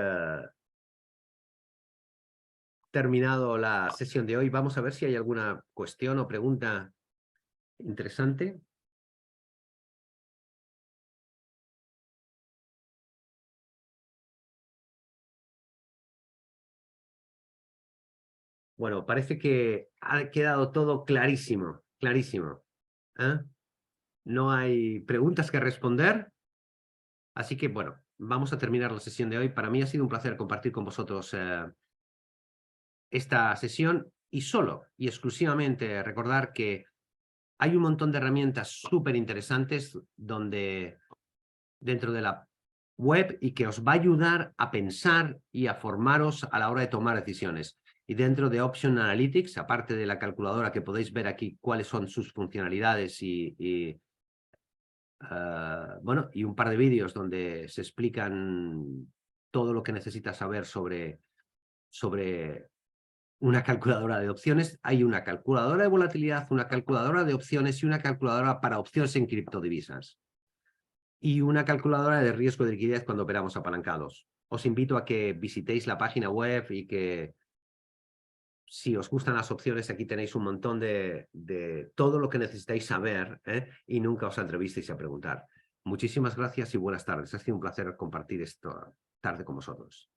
terminado la sesión de hoy. Vamos a ver si hay alguna cuestión o pregunta interesante. Bueno, parece que ha quedado todo clarísimo, clarísimo. ¿Eh? No hay preguntas que responder. Así que, bueno, vamos a terminar la sesión de hoy. Para mí ha sido un placer compartir con vosotros esta sesión y solo y exclusivamente recordar que hay un montón de herramientas súper interesantes dentro de la web y que os va a ayudar a pensar y a formaros a la hora de tomar decisiones. Y dentro de Option Analytics, aparte de la calculadora que podéis ver aquí cuáles son sus funcionalidades bueno, y un par de vídeos donde se explican todo lo que necesitas saber sobre una calculadora de opciones. Hay una calculadora de volatilidad, una calculadora de opciones y una calculadora para opciones en criptodivisas. Y una calculadora de riesgo de liquidez cuando operamos apalancados. Os invito a que visitéis la página web y que si os gustan las opciones, aquí tenéis un montón de todo lo que necesitáis saber y nunca os atrevisteis a preguntar. Muchísimas gracias y buenas tardes. Ha sido un placer compartir esta tarde con vosotros.